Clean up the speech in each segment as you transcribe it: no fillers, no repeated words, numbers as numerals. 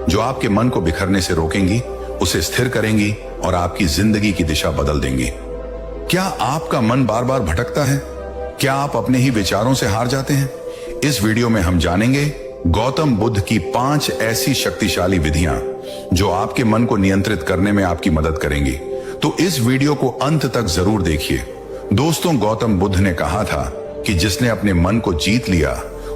जो आपके मन को बिखरने से रोकेंगी, उसे स्थिर करेंगी और आपकी जिंदगी की दिशा बदल देंगी। क्या आपका मन बार बार भटकता है? क्या आप अपने ही विचारों से हार जाते हैं? इस वीडियो में हम जानेंगे गौतम बुद्ध की 5 ऐसी शक्तिशाली विधियां जो आपके मन को नियंत्रित करने में आपकी मदद करेंगी। तो इस वीडियो को अंत तक जरूर देखिए। दोस्तों, गौतम बुद्ध ने कहा था कि जिसने अपने मन को जीत लिया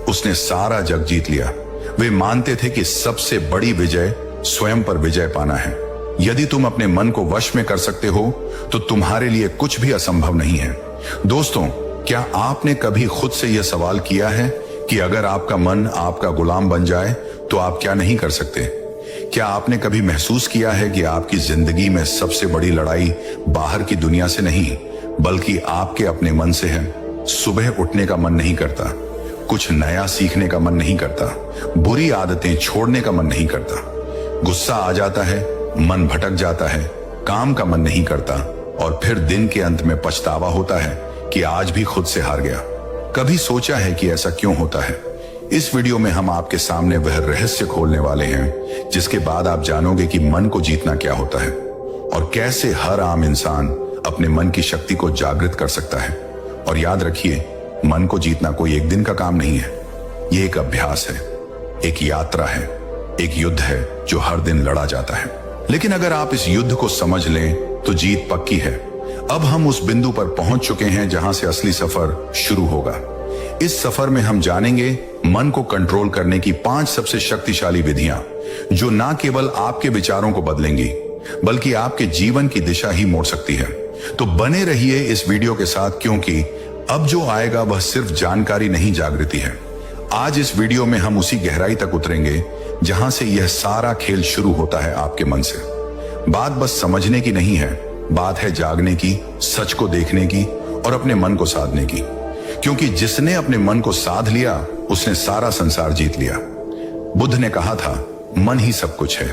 उसने सारा जग जीत लिया। वे मानते थे कि सबसे बड़ी विजय स्वयं पर विजय पाना है। यदि तुम अपने मन को वश में कर सकते हो तो तुम्हारे लिए कुछ भी असंभव नहीं है। दोस्तों, क्या आपने कभी खुद से यह सवाल किया है कि अगर आपका मन आपका गुलाम बन जाए तो आप क्या नहीं कर सकते? क्या आपने कभी महसूस किया है कि आपकी जिंदगी में सबसे बड़ी लड़ाई बाहर की दुनिया से नहीं बल्कि आपके अपने मन से है? सुबह उठने का मन नहीं करता, कुछ नया सीखने का मन नहीं करता, बुरी आदतें छोड़ने का मन नहीं करता, गुस्सा आ जाता है, मन भटक जाता है, काम का मन नहीं करता और फिर दिन के अंत में पछतावा होता है कि आज भी खुद से हार गया। कभी सोचा है कि ऐसा क्यों होता है? इस वीडियो में हम आपके सामने वह रहस्य खोलने वाले हैं जिसके बाद आप जानोगे कि मन को जीतना क्या होता है और कैसे हर आम इंसान अपने मन की शक्ति को जागृत कर सकता है। और याद रखिए, मन को जीतना कोई एक दिन का काम नहीं है। यह एक अभ्यास है, एक यात्रा है, एक युद्ध है जो हर दिन लड़ा जाता है। लेकिन अगर आप इस युद्ध को समझ लें तो जीत पक्की है। अब हम उस बिंदु पर पहुंच चुके हैं जहां से असली सफर शुरू होगा। इस सफर में हम जानेंगे मन को कंट्रोल करने की 5 सबसे शक्तिशाली विधियां जो ना केवल आपके विचारों को बदलेंगी बल्कि आपके जीवन की दिशा ही मोड़ सकती है। तो बने रहिए इस वीडियो के साथ, क्योंकि अब जो आएगा वह सिर्फ जानकारी नहीं, जागृति है। आज इस वीडियो में हम उसी गहराई तक उतरेंगे जहां से यह सारा खेल शुरू होता है आपके मन से। बात बस समझने की नहीं है, बात है जागने की, सच को देखने की और अपने मन को साधने की। क्योंकि जिसने अपने मन को साध लिया उसने सारा संसार जीत लिया। बुद्ध ने कहा था, मन ही सब कुछ है,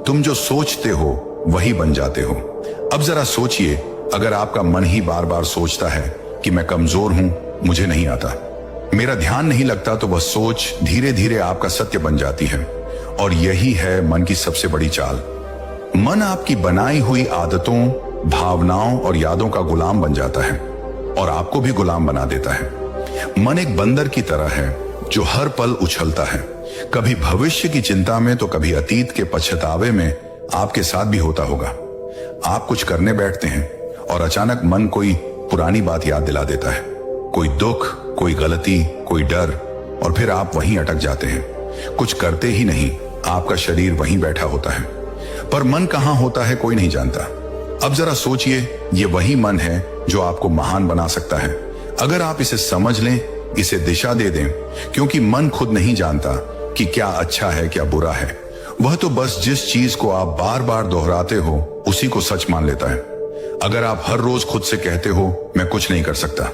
तुम जो सोचते हो वही बन जाते हो। अब जरा सोचिए, अगर आपका मन ही बार बार सोचता है कि मैं कमजोर हूं, मुझे नहीं आता, मेरा ध्यान नहीं लगता, तो वह सोच धीरे धीरे आपका सत्य बन जाती है। और यही है मन की सबसे बड़ी चाल। मन आपकी बनाई हुई आदतों, भावनाओं और यादों का गुलाम बन जाता है और आपको भी गुलाम बना देता है। मन एक बंदर की तरह है जो हर पल उछलता है, कभी भविष्य की चिंता में तो कभी अतीत के पछतावे में। आपके साथ भी होता होगा। आप कुछ करने बैठते हैं और अचानक मन कोई पुरानी बात याद दिला देता है, कोई दुख, कोई गलती, कोई डर, और फिर आप वहीं अटक जाते हैं। कुछ करते ही नहीं, आपका शरीर वहीं बैठा होता है, पर मन कहां होता है कोई नहीं जानता। अब जरा सोचिए, ये वही मन है जो आपको महान बना सकता है अगर आप इसे समझ लें, इसे दिशा दे दें। क्योंकि मन खुद नहीं जानता कि क्या अच्छा है क्या बुरा है। वह तो बस जिस चीज को आप बार बार दोहराते हो उसी को सच मान लेता है। अगर आप हर रोज खुद से कहते हो, मैं कुछ नहीं कर सकता,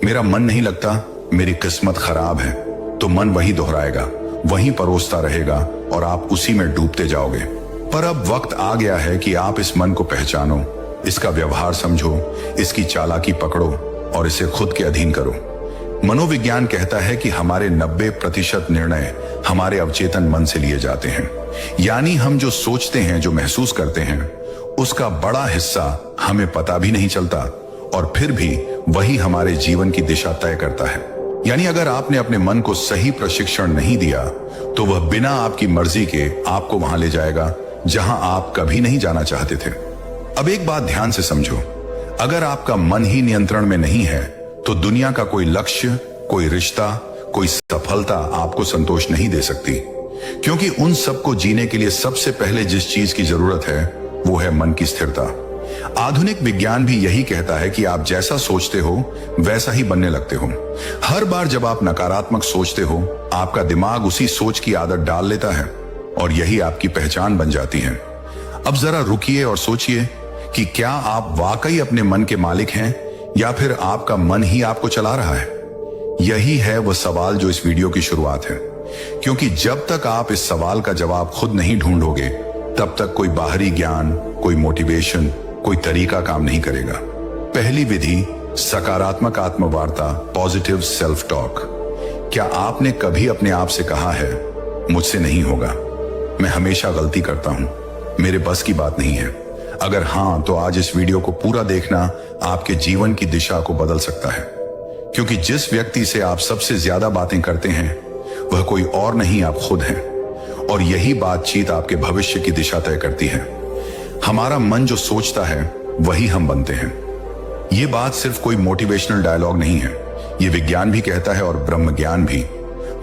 मेरा मन नहीं लगता, मेरी किस्मत खराब है, तो मन वही दोहराएगा, वहीं परोसता रहेगा और आप उसी में डूबते जाओगे। पर अब वक्त आ गया है कि आप इस मन को पहचानो, इसका व्यवहार समझो, इसकी चालाकी पकड़ो और इसे खुद के अधीन करो। मनोविज्ञान कहता है कि हमारे 90% निर्णय हमारे अवचेतन मन से लिए जाते हैं। यानी हम जो सोचते हैं, जो महसूस करते हैं, उसका बड़ा हिस्सा हमें पता भी नहीं चलता और फिर भी वही हमारे जीवन की दिशा तय करता है। यानी अगर आपने अपने मन को सही प्रशिक्षण नहीं दिया तो वह बिना आपकी मर्जी के आपको वहां ले जाएगा जहां आप कभी नहीं जाना चाहते थे। अब एक बात ध्यान से समझो, अगर आपका मन ही नियंत्रण में नहीं है तो दुनिया का कोई लक्ष्य, कोई रिश्ता, कोई सफलता आपको संतोष नहीं दे सकती। क्योंकि उन सबको जीने के लिए सबसे पहले जिस चीज की जरूरत है वो है मन की स्थिरता। आधुनिक विज्ञान भी यही कहता है कि आप जैसा सोचते हो वैसा ही बनने लगते हो। हर बार जब आप नकारात्मक सोचते हो, आपका दिमाग उसी सोच की आदत डाल लेता है और यही आपकी पहचान बन जाती है। अब जरा रुकिए और सोचिए कि क्या आप वाकई अपने मन के मालिक हैं या फिर आपका मन ही आपको चला रहा है। यही है वह सवाल जो इस वीडियो की शुरुआत है। क्योंकि जब तक आप इस सवाल का जवाब खुद नहीं ढूंढोगे तब तक कोई बाहरी ज्ञान, कोई मोटिवेशन, कोई तरीका काम नहीं करेगा। पहली विधि, सकारात्मक आत्मवार्ता, पॉजिटिव सेल्फ टॉक। क्या आपने कभी अपने आप से कहा है, मुझसे नहीं होगा, मैं हमेशा गलती करता हूं, मेरे बस की बात नहीं है। अगर हां, तो आज इस वीडियो को पूरा देखना आपके जीवन की दिशा को बदल सकता है, क्योंकि जिस व्यक्ति से आप सबसे ज्यादा बातें करते हैं वह कोई और नहीं, आप खुद हैं। और यही बातचीत आपके भविष्य की दिशा तय करती है। हमारा मन जो सोचता है वही हम बनते हैं। ये बात सिर्फ कोई मोटिवेशनल डायलॉग नहीं है, ये विज्ञान भी कहता है और ब्रह्म ज्ञान भी।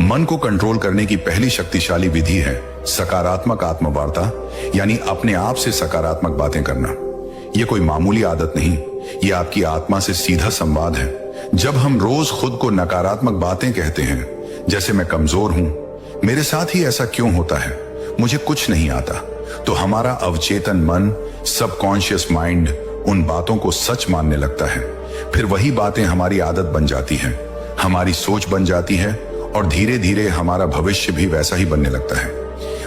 मन को कंट्रोल करने की पहली शक्तिशाली विधि है सकारात्मक आत्मवार्ता, यानी अपने आप से सकारात्मक बातें करना। यह कोई मामूली आदत नहीं, यह आपकी आत्मा से सीधा संवाद है। जब हम रोज खुद को नकारात्मक बातें कहते हैं, जैसे मैं कमजोर हूं, मेरे साथ ही ऐसा क्यों होता है, मुझे कुछ नहीं आता, तो हमारा अवचेतन मन, सबकॉन्शियस माइंड उन बातों को सच मानने लगता है। फिर वही बातें हमारी आदत बन जाती हैं, हमारी सोच बन जाती है और धीरे धीरे हमारा भविष्य भी वैसा ही बनने लगता है।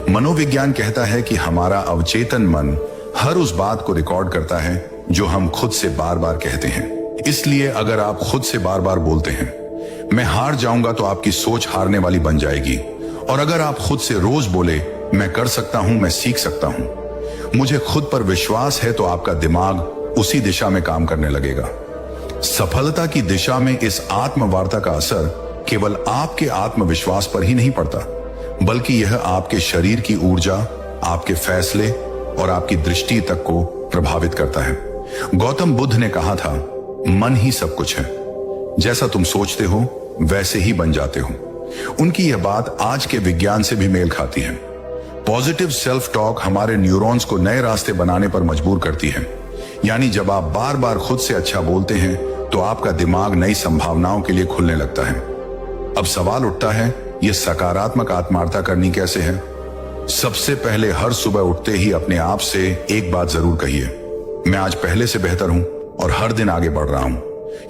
मनोविज्ञान कहता है कि हमारा अवचेतन मन हर उस बात को रिकॉर्ड करता है जो हम खुद से बार बार कहते हैं। इसलिए अगर आप खुद से बार बार बोलते हैं मैं हार जाऊंगा, तो आपकी सोच हारने वाली बन जाएगी। और अगर आप खुद से रोज बोले मैं कर सकता हूं, मैं सीख सकता हूं, मुझे खुद पर विश्वास है, तो आपका दिमाग उसी दिशा में काम करने लगेगा। सफलता की दिशा में इस आत्मवार्ता का असर केवल आपके आत्मविश्वास पर ही नहीं पड़ता, बल्कि यह आपके शरीर की ऊर्जा, आपके फैसले और आपकी दृष्टि तक को प्रभावित करता है। गौतम बुद्ध ने कहा था, मन ही सब कुछ है, जैसा तुम सोचते हो वैसे ही बन जाते हो। उनकी यह बात आज के विज्ञान से भी मेल खाती है। पॉजिटिव सेल्फ टॉक हमारे न्यूरॉन्स को नए रास्ते बनाने पर मजबूर करती है। यानी जब आप बार बार खुद से अच्छा बोलते हैं, तो आपका दिमाग नई संभावनाओं के लिए खुलने लगता है। अब सवाल उठता है, यह सकारात्मक आत्मार्थता करनी कैसे है? सबसे पहले हर सुबह उठते ही अपने आप से एक बात जरूर कहिए, मैं आज पहले से बेहतर हूं और हर दिन आगे बढ़ रहा हूं।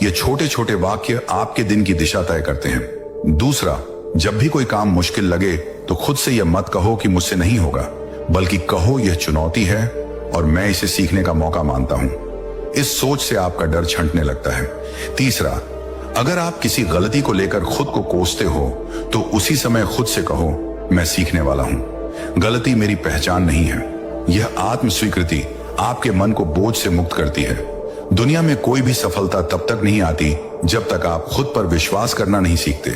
ये छोटे छोटे वाक्य आपके दिन की दिशा तय करते हैं। दूसरा, जब भी कोई काम मुश्किल लगे तो खुद से यह मत कहो कि मुझसे नहीं होगा, बल्कि कहो यह चुनौती है और मैं इसे सीखने का मौका मानता हूं। इस सोच से आपका डर छंटने लगता है। तीसरा, अगर आप किसी गलती को लेकर खुद को कोसते हो, तो उसी समय खुद से कहो मैं सीखने वाला हूं, गलती मेरी पहचान नहीं है। यह आत्म स्वीकृति आपके मन को बोझ से मुक्त करती है। दुनिया में कोई भी सफलता तब तक नहीं आती जब तक आप खुद पर विश्वास करना नहीं सीखते,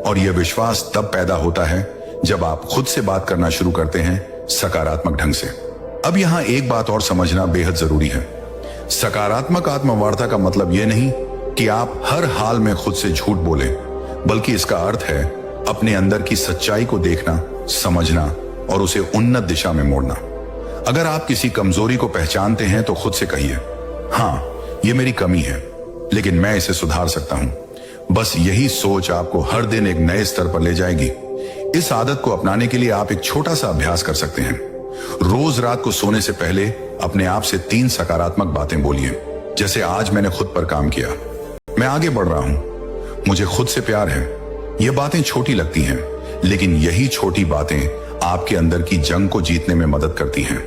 और यह विश्वास तब पैदा होता है जब आप खुद से बात करना शुरू करते हैं सकारात्मक ढंग से। अब यहां एक बात और समझना बेहद जरूरी है। सकारात्मक आत्मवार्ता का मतलब यह नहीं कि आप हर हाल में खुद से झूठ बोलें, बल्कि इसका अर्थ है अपने अंदर की सच्चाई को देखना, समझना और उसे उन्नत दिशा में मोड़ना। अगर आप किसी कमजोरी को पहचानते हैं, तो खुद से कहिए, हां, यह मेरी कमी है, लेकिन मैं इसे सुधार सकता हूं। बस यही सोच आपको हर दिन एक नए स्तर पर ले जाएगी। इस आदत को अपनाने के लिए आप एक छोटा सा अभ्यास कर सकते हैं। रोज रात को सोने से पहले अपने आप से 3 सकारात्मक बातें बोलिए, जैसे आज मैंने खुद पर काम किया, मैं आगे बढ़ रहा हूं, मुझे खुद से प्यार है। ये बातें छोटी लगती हैं, लेकिन यही छोटी बातें आपके अंदर की जंग को जीतने में मदद करती हैं।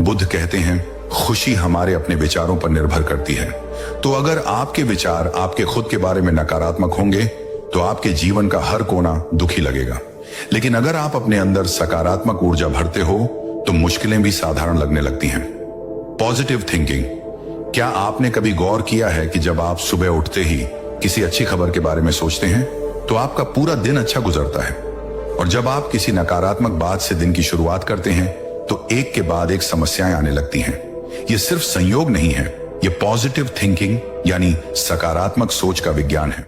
बुद्ध कहते हैं, खुशी हमारे अपने विचारों पर निर्भर करती है। तो अगर आपके विचार आपके खुद के बारे में नकारात्मक होंगे, तो आपके जीवन का हर कोना दुखी लगेगा। लेकिन अगर आप अपने अंदर सकारात्मक ऊर्जा भरते हो, तो मुश्किलें भी साधारण लगने लगती हैं। Positive thinking. क्या आपने कभी गौर किया है कि जब आप सुबह उठते ही किसी अच्छी खबर के बारे में सोचते हैं, तो आपका पूरा दिन अच्छा गुजरता है, और जब आप किसी नकारात्मक बात से दिन की शुरुआत करते हैं, तो एक के बाद एक समस्याएं आने लगती हैं। यह सिर्फ संयोग नहीं है, यह पॉजिटिव थिंकिंग यानी सकारात्मक सोच का विज्ञान है।